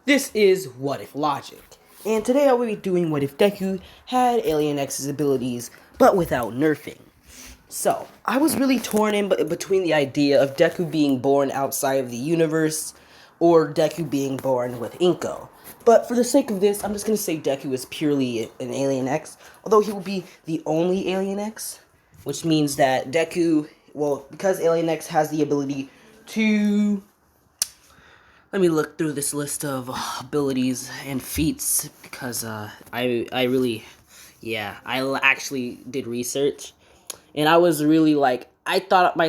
This is What If Logic, and today I will be doing what if Deku had Alien X's abilities, but without nerfing. So, I was really torn in between the idea of Deku being born outside of the universe, or Deku being born with Inko. But for the sake of this, I'm just going to say Deku is purely an Alien X, although he will be the only Alien X, which means that Deku, well, because Alien X has the ability to... Let me look through this list of abilities and feats because I really, yeah, actually did research, and I was really like, I thought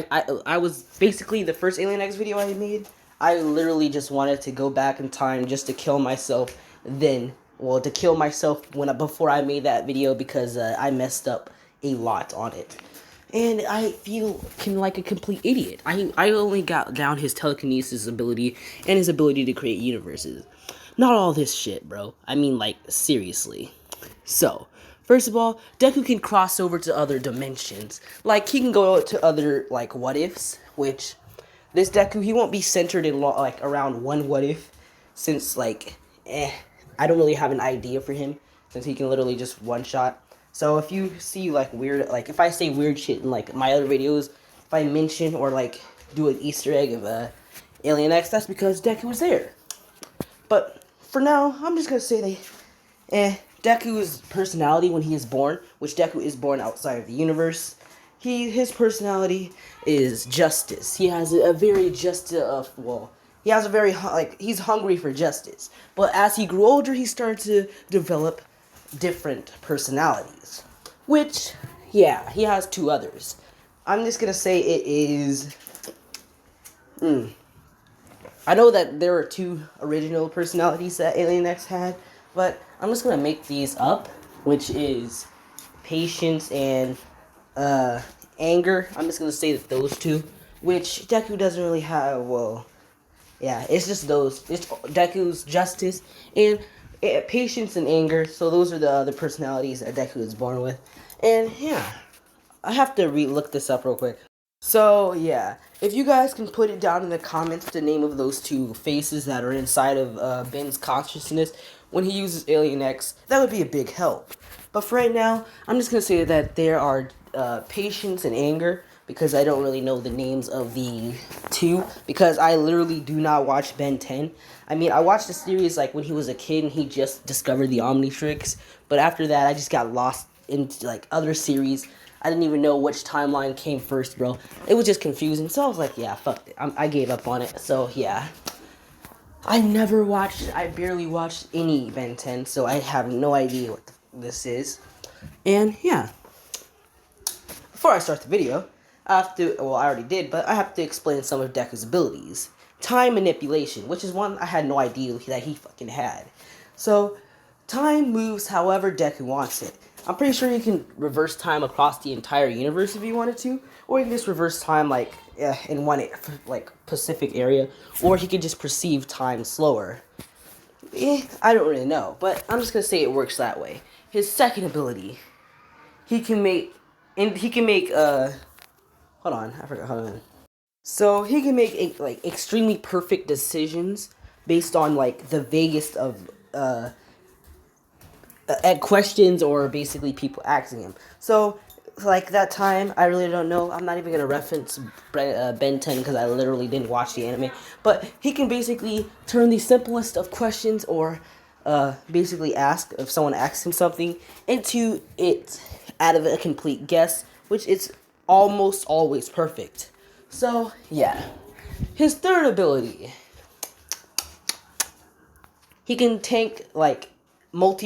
I was basically the first Alien X video I made. I literally just wanted to go back in time just to kill myself. To kill myself before I made that video because I messed up a lot on it. And I feel like a complete idiot. I only got down his telekinesis ability and his ability to create universes. Not all this shit, bro. I mean, like, seriously. So, first of all, Deku can cross over to other dimensions. Like, he can go to other, like, what-ifs, which this Deku, he won't be centered in, like, around one what-if, since, like, I don't really have an idea for him, since he can literally just one-shot. So if you see like weird, like if I say weird shit in like my other videos, if I mention or like do an Easter egg of Alien X, that's because Deku was there. But for now, I'm just gonna say Deku's personality when he is born, which Deku is born outside of the universe, his personality is justice. He has a very he has a very he's hungry for justice. But as he grew older, he started to develop different personalities, which, yeah, he has two others. I'm just gonna say it is, I know that there are two original personalities that Alien X had, but I'm just gonna make these up, which is patience and, anger. I'm just gonna say that those two, which Deku doesn't really have, yeah, it's just those. It's Deku's justice and patience and anger. So those are the other personalities that Deku is born with. And yeah, I have to look this up real quick. So yeah, if you guys can put it down in the comments the name of those two faces that are inside of Ben's consciousness when he uses Alien X, that would be a big help. But for right now, I'm just gonna say that there are patience and anger, because I don't really know the names of the two, because I literally do not watch Ben 10. I mean, I watched the series like when he was a kid and he just discovered the Omnitrix, but after that I just got lost into like other series. I didn't even know which timeline came first, bro. It was just confusing, so I was like, yeah, fuck it. I gave up on it, so yeah. I barely watched any Ben 10, so I have no idea what this is. And yeah, before I start the video, I already did, but I have to explain some of Deku's abilities. Time manipulation, which is one I had no idea that he fucking had. So, time moves however Deku wants it. I'm pretty sure you can reverse time across the entire universe if you wanted to, or you can just reverse time like in one like specific area, or he could just perceive time slower. I don't really know, but I'm just gonna say it works that way. His second ability, he can make hold on, I forgot. Hold on. So he can make like extremely perfect decisions based on like the vaguest of questions or basically people asking him. So like that time, I really don't know. I'm not even gonna reference Ben 10 because I literally didn't watch the anime. But he can basically turn the simplest of questions or basically ask if someone asks him something into it out of a complete guess, which is almost always perfect. So yeah, his third ability, he can tank like he can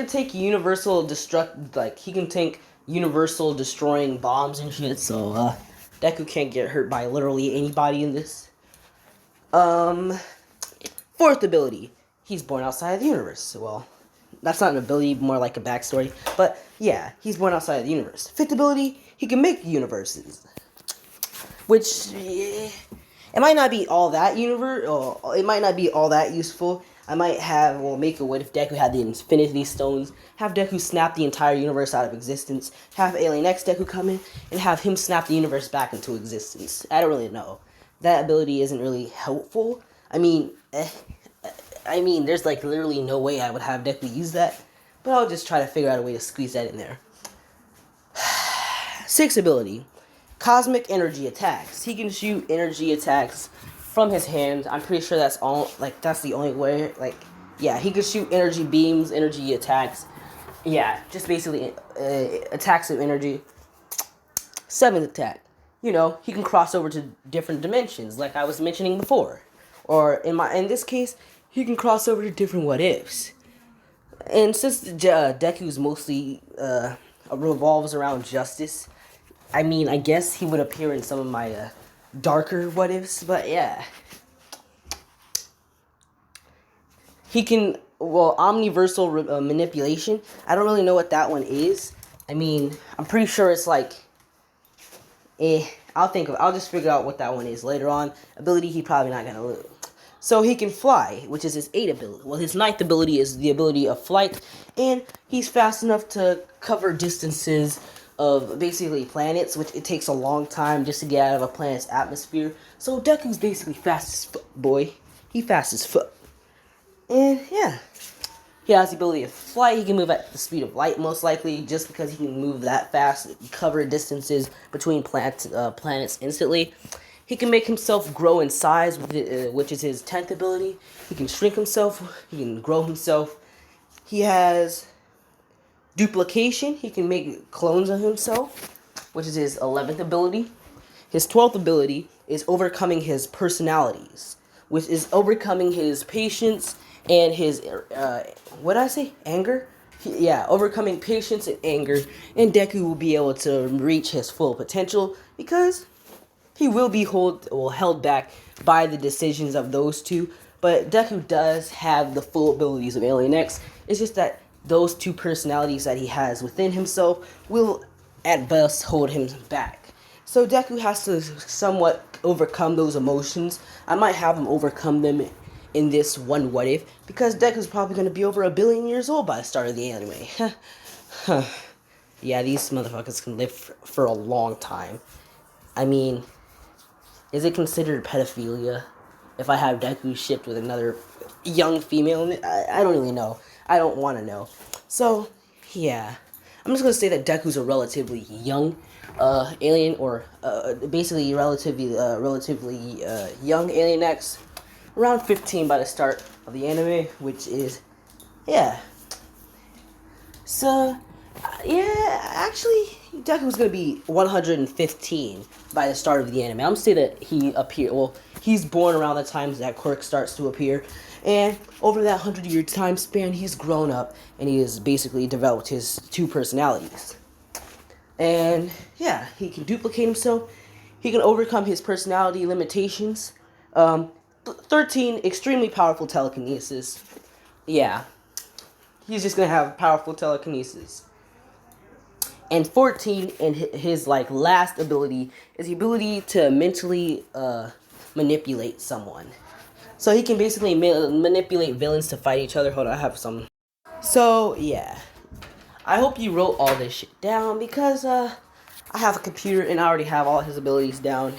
take he can tank universal destroying bombs and shit. So Deku can't get hurt by literally anybody in this. Fourth ability, he's born outside of the universe. Well, that's not an ability, more like a backstory. But yeah, he's born outside of the universe. Fifth ability, he can make universes, which it might not be all that it might not be all that useful. I might make a what if Deku had the Infinity Stones, have Deku snap the entire universe out of existence, have Alien X Deku come in, and have him snap the universe back into existence. I don't really know. That ability isn't really helpful. I mean, I mean, there's like literally no way I would have Deku use that, but I'll just try to figure out a way to squeeze that in there. Sixth ability, cosmic energy attacks. He can shoot energy attacks from his hand. I'm pretty sure that's all. Like that's the only way. Like yeah, he can shoot energy beams, energy attacks. Yeah, just basically attacks of energy. Seventh attack. You know, he can cross over to different dimensions, like I was mentioning before. Or in this case, he can cross over to different what ifs. And since Deku's mostly revolves around justice, I mean, I guess he would appear in some of my darker what ifs, but yeah. He can, well, omniversal manipulation. I don't really know what that one is. I mean, I'm pretty sure it's like, I'll just figure out what that one is later on. Ability he probably not gonna lose. So he can fly, which is his 8th ability. Well, his 9th ability is the ability of flight, and he's fast enough to cover distances of basically planets, which it takes a long time just to get out of a planet's atmosphere. So Deku's basically fast as fuck, boy. He fast as fuck. And yeah. He has the ability of flight. He can move at the speed of light, most likely, just because he can move that fast, cover distances between planets instantly. He can make himself grow in size, which is his 10th ability. He can shrink himself. He can grow himself. He has duplication. He can make clones of himself, which is his 11th ability. His 12th ability is overcoming his personalities, which is overcoming his patience and his, what did I say? Anger? Overcoming patience and anger. And Deku will be able to reach his full potential because he will be held back by the decisions of those two. But Deku does have the full abilities of Alien X. It's just that those two personalities that he has within himself will at best hold him back. So Deku has to somewhat overcome those emotions. I might have him overcome them in this one what if, because Deku's probably going to be over 1 billion years old by the start of the anime. Yeah, these motherfuckers can live for a long time. I mean, is it considered pedophilia if I have Deku shipped with another young female? I don't really know. I don't want to know. So, yeah. I'm just going to say that Deku's a relatively young alien, or basically relatively young Alien X. Around 15 by the start of the anime, which is, yeah. So, yeah, actually, Deku's gonna be 115 by the start of the anime. I'm gonna say that he's born around the time that Quirk starts to appear, and over that 100-year time span, he's grown up, and he has basically developed his 2 personalities. And, yeah, he can duplicate himself, he can overcome his personality limitations, 13, extremely powerful telekinesis. Yeah. He's just gonna have powerful telekinesis. And 14, and his last ability is the ability to mentally manipulate someone. So he can basically manipulate villains to fight each other. Hold on, I have some. So, yeah. I hope you wrote all this shit down because I have a computer and I already have all his abilities down.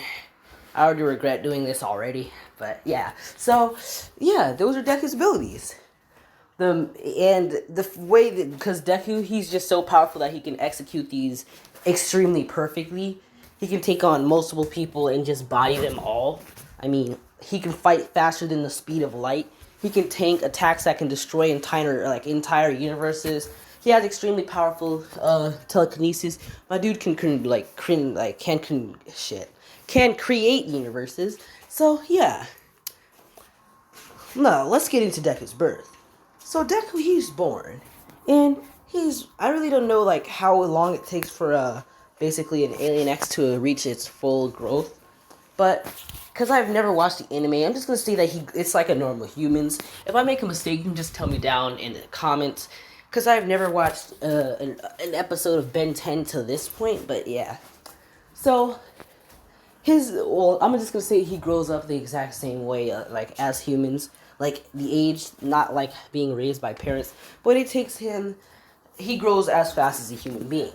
I already regret doing this already. But yeah, so yeah, those are Deku's abilities. Because Deku, he's just so powerful that he can execute these extremely perfectly. He can take on multiple people and just body them all. I mean, he can fight faster than the speed of light. He can tank attacks that can destroy entire universes. He has extremely powerful telekinesis. My dude can create universes. So, yeah. Now, let's get into Deku's birth. So, Deku, he's born. And I really don't know, how long it takes for, basically an Alien X to reach its full growth. But, because I've never watched the anime, I'm just going to say that it's like a normal humans. If I make a mistake, you can just tell me down in the comments. Because I've never watched an episode of Ben 10 to this point, but yeah. So, I'm just gonna say he grows up the exact same way, as humans. The age, not being raised by parents, but it takes him, he grows as fast as a human being.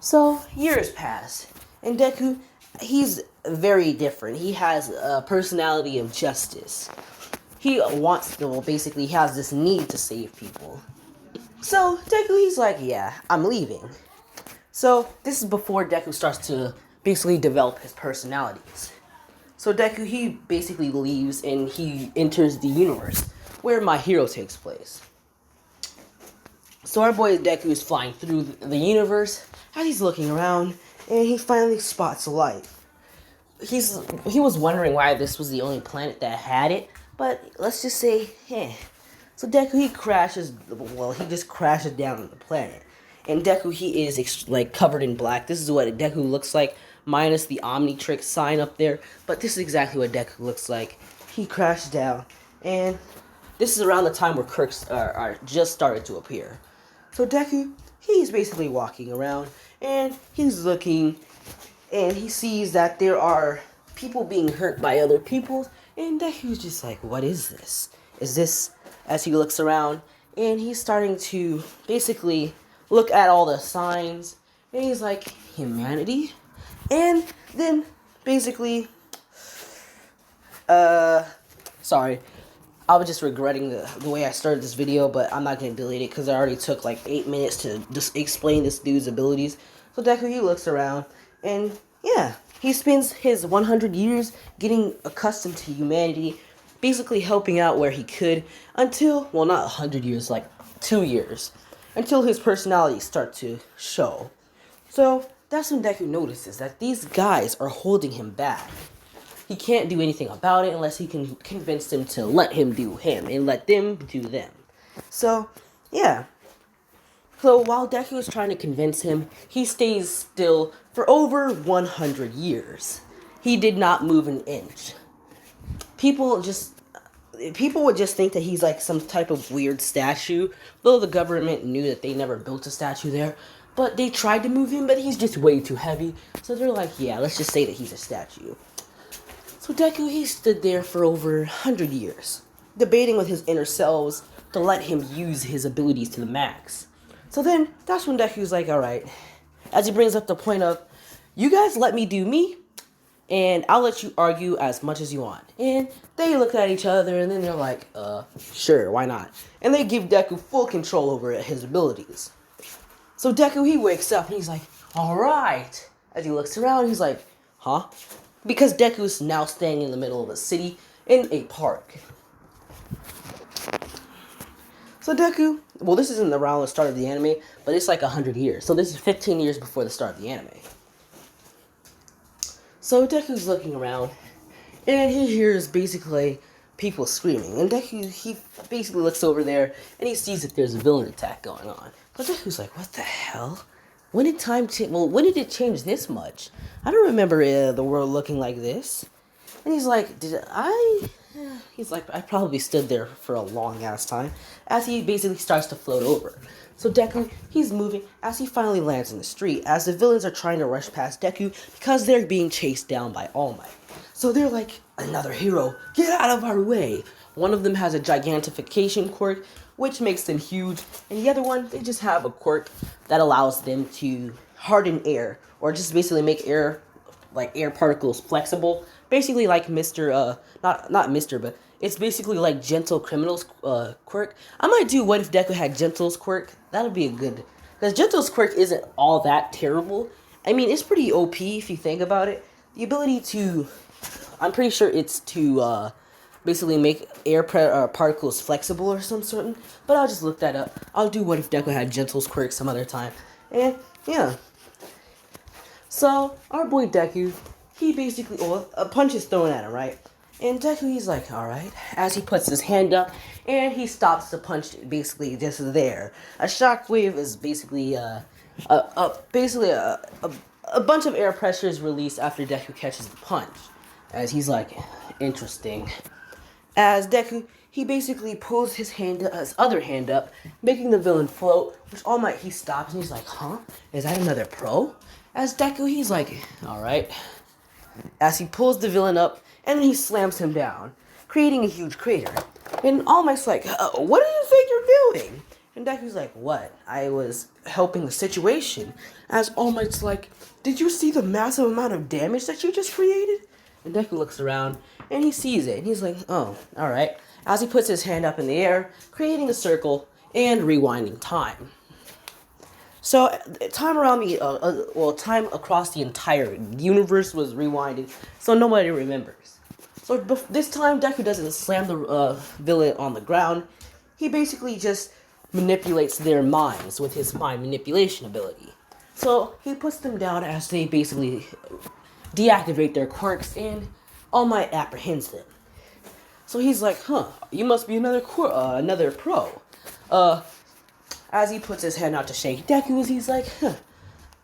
So, years pass, and Deku, he's very different. He has a personality of justice. he wants to, well, basically he has this need to save people. So Deku, he's like, yeah, I'm leaving. So this is before Deku starts to basically develop his personalities. So Deku, he basically leaves and he enters the universe where My Hero takes place. So our boy Deku is flying through the universe as he's looking around, and he finally spots life. He was wondering why this was the only planet that had it, but let's just say, So Deku, he just crashes down on the planet. And Deku, he is like covered in black. This is what Deku looks like, minus the Omnitrix sign up there. But this is exactly what Deku looks like. He crashed down, and this is around the time where quirks are just started to appear. So Deku, he's basically walking around, and he's looking, and he sees that there are people being hurt by other people, and Deku's just like, what is this? Is this, as he looks around, and he's starting to basically look at all the signs, and he's like, humanity? And then, basically, sorry, I was just regretting the way I started this video, but I'm not going to delete it because I already took like 8 minutes to just explain this dude's abilities. So Deku, he looks around, and yeah, he spends his 100 years getting accustomed to humanity, basically helping out where he could until, well, not 100 years, like 2 years, until his personality starts to show. So that's when Deku notices that these guys are holding him back. He can't do anything about it unless he can convince them to let him do him and let them do them. So, yeah. So while Deku is trying to convince him, he stays still for over 100 years. He did not move an inch. People would just think that he's like some type of weird statue, though the government knew that they never built a statue there. But they tried to move him, but he's just way too heavy. So they're like, yeah, let's just say that he's a statue. So Deku, he stood there for over 100 years, debating with his inner selves to let him use his abilities to the max. So then, that's when Deku's like, alright, as he brings up the point of, you guys let me do me, and I'll let you argue as much as you want. And they look at each other, and then they're like, sure, why not? And they give Deku full control over his abilities. So Deku, he wakes up, and he's like, alright. As he looks around, he's like, huh? Because Deku is now standing in the middle of a city in a park. So Deku, well, this isn't around the start of the anime, but it's like 100 years. So this is 15 years before the start of the anime. So Deku's looking around, and he hears basically people screaming. And Deku, he basically looks over there, and he sees that there's a villain attack going on. So Deku's like, what the hell? When did time change? Well, when did it change this much? I don't remember the world looking like this. And he's like, He's like, I probably stood there for a long ass time. As he basically starts to float over. So Deku, he's moving as he finally lands in the street. As the villains are trying to rush past Deku because they're being chased down by All Might. So they're like, another hero, get out of our way. One of them has a gigantification quirk, which makes them huge, and the other one, they just have a quirk that allows them to harden air, or just basically make air particles flexible. Basically like Mr. Not Mr., but it's basically like Gentle Criminal's quirk. I might do What If Deku had Gentle's quirk. That'll be a good, because Gentle's quirk isn't all that terrible. I mean, it's pretty OP if you think about it. The ability to, I'm pretty sure it's to basically make air particles flexible or some certain, but I'll just look that up. I'll do What If Deku had Gentle's quirk some other time. And yeah. So our boy Deku, he basically, well, a punch is thrown at him, right? And Deku, he's like, alright, as he puts his hand up, and he stops the punch basically just there. A shockwave is basically a bunch of air pressure is released after Deku catches the punch. As he's like, interesting. As Deku, he basically pulls his other hand up, making the villain float, which All Might, he stops, and he's like, huh? Is that another pro? As Deku, he's like, alright. As he pulls the villain up, and then he slams him down, creating a huge crater. And All Might's like, what do you think you're doing? And Deku's like, what? I was helping the situation. As All Might's like, did you see the massive amount of damage that you just created? And Deku looks around, and he sees it, and he's like, oh, alright. as he puts his hand up in the air, creating a circle and rewinding time. So time across the entire universe was rewinding, so nobody remembers. So this time, Deku doesn't slam the villain on the ground. He basically just manipulates their minds with his mind manipulation ability. So he puts them down as they basically deactivate their quirks, and All Might apprehends them. So he's like, "Huh, you must be another pro." As he puts his hand out to shake Deku, he's like, "Huh,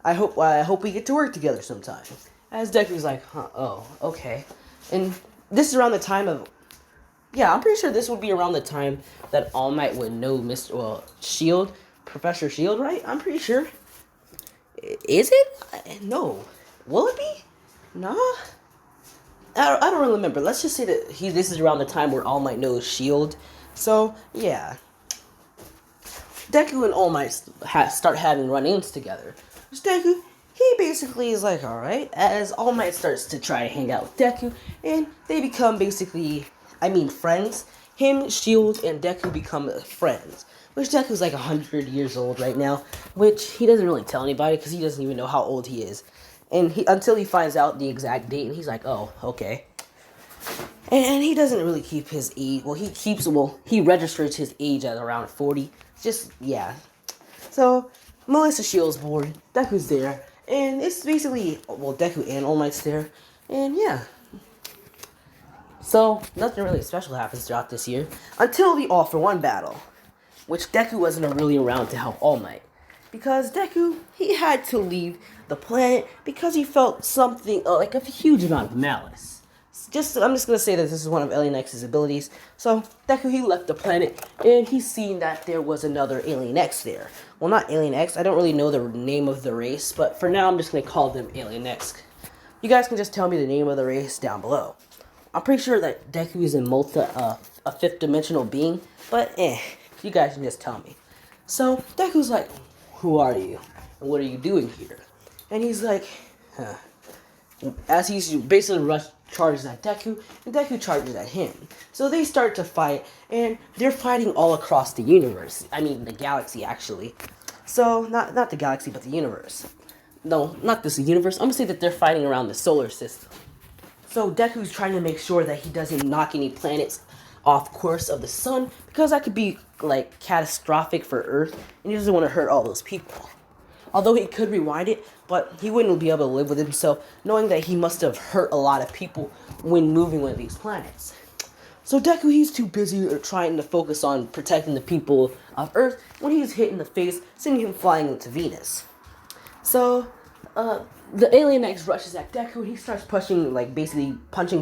I hope we get to work together sometime." As Deku's like, "Huh, oh, okay." And this is around the time of, yeah, I'm pretty sure this would be around the time that All Might would know Shield, Professor Shield, right? I'm pretty sure. Is it? No. Will it be? Nah. I don't really remember. Let's just say that this is around the time where All Might knows Shield. So, yeah. Deku and All Might start having run-ins together. Deku, he basically is like, alright, as All Might starts to try to hang out with Deku, and they become friends. Him, Shield, and Deku become friends. Which Deku's like 100 years old right now, which he doesn't really tell anybody because he doesn't even know how old he is. And until he finds out the exact date, and he's like, oh, okay. And he doesn't really keep his age. He registers his age at around 40. Just, yeah. So, Melissa Shield's born, Deku's there, and it's basically, Deku and All Might's there, and yeah. So, nothing really special happens throughout this year, until the All for One battle, which Deku wasn't really around to help All Might. Because Deku, he had to leave the planet because he felt something, like a huge amount of malice. I'm just gonna say that this is one of Alien X's abilities. So Deku, he left the planet, and he's seen that there was another Alien X there. Well, not Alien X. I don't really know the name of the race, but for now, I'm just gonna call them Alien X. You guys can just tell me the name of the race down below. I'm pretty sure that Deku is a fifth-dimensional being, but you guys can just tell me. So Deku's like, "Who are you? And what are you doing here?" And he's like, huh. As he's basically charges at Deku, and Deku charges at him. So they start to fight, and they're fighting all across the universe. I mean, the galaxy, actually. So, not the galaxy, but the universe. No, not this universe. I'm gonna say that they're fighting around the solar system. So Deku's trying to make sure that he doesn't knock any planets off course of the sun, because that could be, like, catastrophic for Earth, and he doesn't want to hurt all those people. Although he could rewind it, but he wouldn't be able to live with himself, knowing that he must have hurt a lot of people when moving with these planets. So Deku, he's too busy trying to focus on protecting the people of Earth when he's hit in the face, sending him flying into Venus. So, the Alien X rushes at Deku, and he starts punching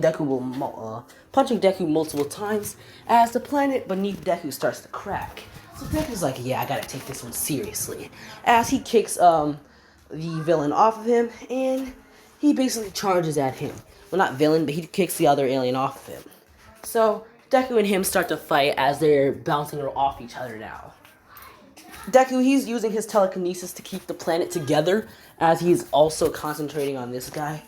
Deku multiple times, as the planet beneath Deku starts to crack. So Deku's like, yeah, I gotta take this one seriously. As he kicks the villain off of him, and he basically charges at him. Well, not villain, but he kicks the other alien off of him. So Deku and him start to fight as they're bouncing off each other now. Deku, he's using his telekinesis to keep the planet together, as he's also concentrating on this guy.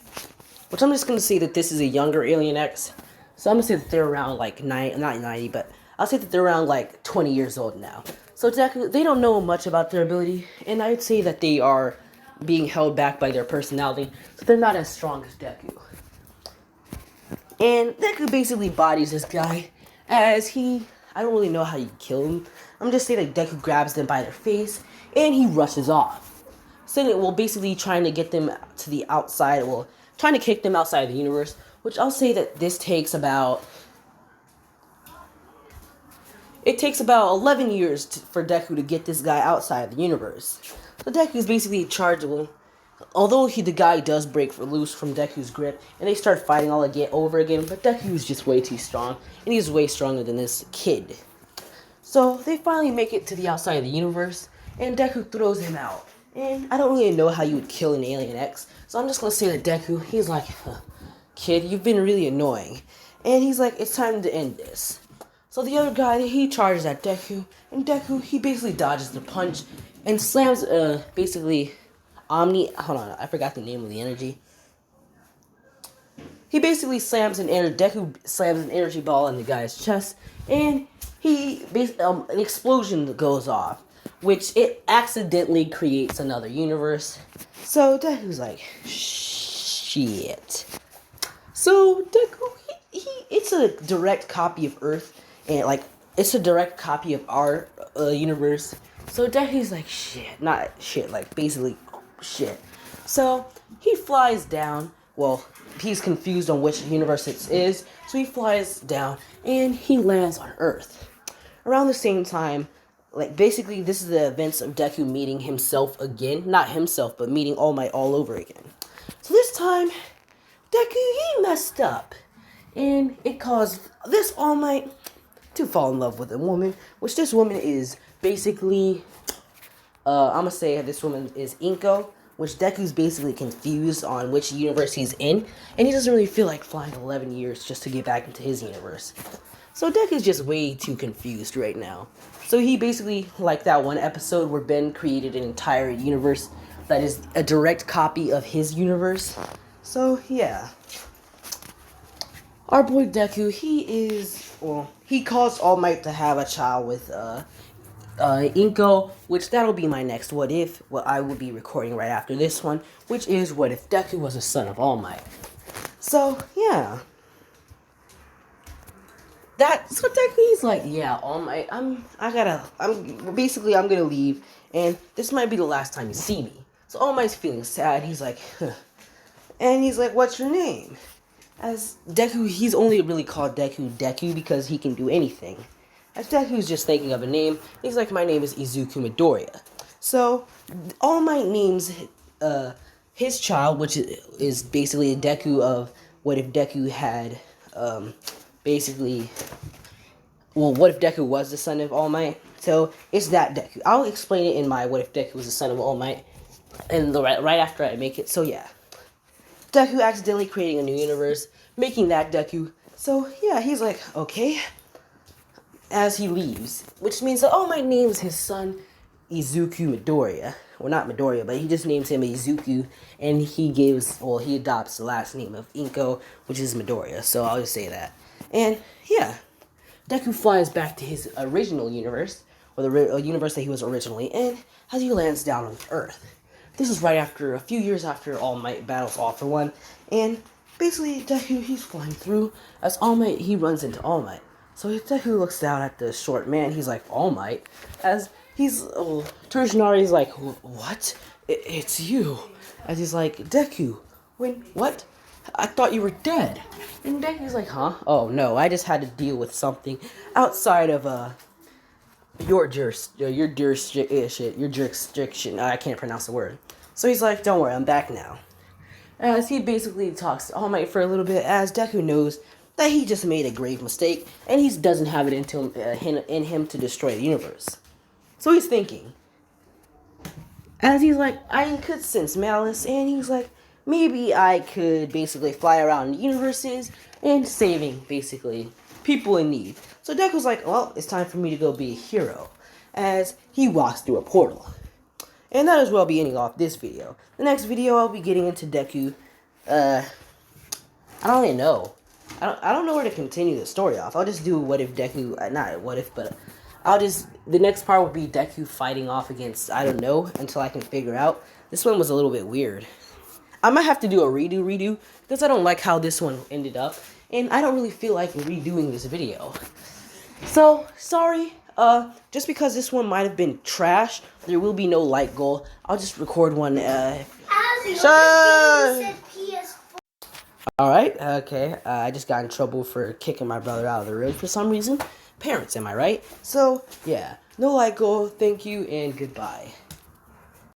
Which I'm just gonna say that this is a younger Alien X. So I'm gonna say that they're around like not 90, but I'll say that they're around like 20 years old now. So Deku, they don't know much about their ability, and I'd say that they are being held back by their personality, so they're not as strong as Deku. And Deku basically bodies this guy, as I don't really know how you kill him. I'm just saying that Deku grabs them by their face, and he rushes off. So basically trying to get them to the outside, trying to kick them outside of the universe, which I'll say that this takes about... It takes about 11 years for Deku to get this guy outside of the universe. So Deku is basically chargeable. Although the guy does break loose from Deku's grip, and they start fighting all over again, but Deku is just way too strong, and he's way stronger than this kid. So they finally make it to the outside of the universe, and Deku throws him out. And I don't really know how you would kill an Alien X, so I'm just gonna say that Deku, he's like, kid, you've been really annoying. And he's like, it's time to end this. So the other guy, he charges at Deku, and Deku, he basically dodges the punch, and slams, hold on, I forgot the name of the energy. He basically Deku slams an energy ball in the guy's chest, and an explosion goes off, which it accidentally creates another universe. So Deku's like, shit. So Deku, it's a direct copy of Earth, and like it's a direct copy of our universe. So Deku's like, shit, not shit, like basically shit. So he flies down. Well, he's confused on which universe it is, so he flies down and he lands on Earth. Around the same time, like basically this is the events of Deku meeting himself again. Not himself, but meeting All Might all over again. So this time, Deku, he messed up. And it caused this All Might to fall in love with a woman, which this woman is basically, I'm gonna say this woman is Inko, which Deku's basically confused on which universe he's in, and he doesn't really feel like flying 11 years just to get back into his universe. So Deku's just way too confused right now. So he basically, like that one episode where Ben created an entire universe that is a direct copy of his universe. So yeah. Our boy Deku, he caused All Might to have a child with Inko, which that'll be my next what if, what I will be recording right after this one, which is what if Deku was a son of All Might. So yeah. So Deku's like, yeah, All Might, I'm gonna leave, and this might be the last time you see me. So All Might's feeling sad, he's like, huh. And he's like, what's your name? As Deku, he's only really called Deku because he can do anything. As Deku's just thinking of a name, he's like, my name is Izuku Midoriya. So, All Might names his child, which is basically a Deku of what if Deku had, what if Deku was the son of All Might? So, it's that Deku. I'll explain it in my what if Deku was the son of All Might, and right after I make it, so yeah. Deku accidentally creating a new universe, making that Deku. So, yeah, he's like, okay. As he leaves, which means that All Might names his son Izuku Midoriya. Well, not Midoriya, but he just names him Izuku, and he adopts the last name of Inko, which is Midoriya, so I'll just say that. And, yeah, Deku flies back to his original universe, or the universe that he was originally in, as he lands down on Earth. This is right after, a few years after All Might battles All For One, and basically Deku, he's flying through, as All Might, he runs into All Might. So Deku looks down at the short man, he's like, All Might, as Tertianari's like, what? It's you. As he's like, Deku, what? I thought you were dead. And Deku's like, huh? Oh no, I just had to deal with something outside of, your jurisdiction. I can't pronounce the word. So he's like, don't worry, I'm back now. As he basically talks to All Might for a little bit, as Deku knows that he just made a grave mistake, and he doesn't have it in him to destroy the universe. So he's thinking, as he's like, I could sense malice, and he's like, maybe I could basically fly around universes and saving, basically, people in need. So Deku's like, well, it's time for me to go be a hero, as he walks through a portal. And that is where I'll be ending off this video. The next video, I'll be getting into Deku, I don't even know. I don't know where to continue the story off. I'll just do what if Deku, not what if, but the next part will be Deku fighting off against, I don't know, until I can figure out. This one was a little bit weird. I might have to do a redo, because I don't like how this one ended up, and I don't really feel like redoing this video. So, sorry, just because this one might have been trash, there will be no light goal. I'll just record one, Alright, okay, I just got in trouble for kicking my brother out of the room for some reason. Parents, am I right? So, yeah, no light goal, thank you, and goodbye.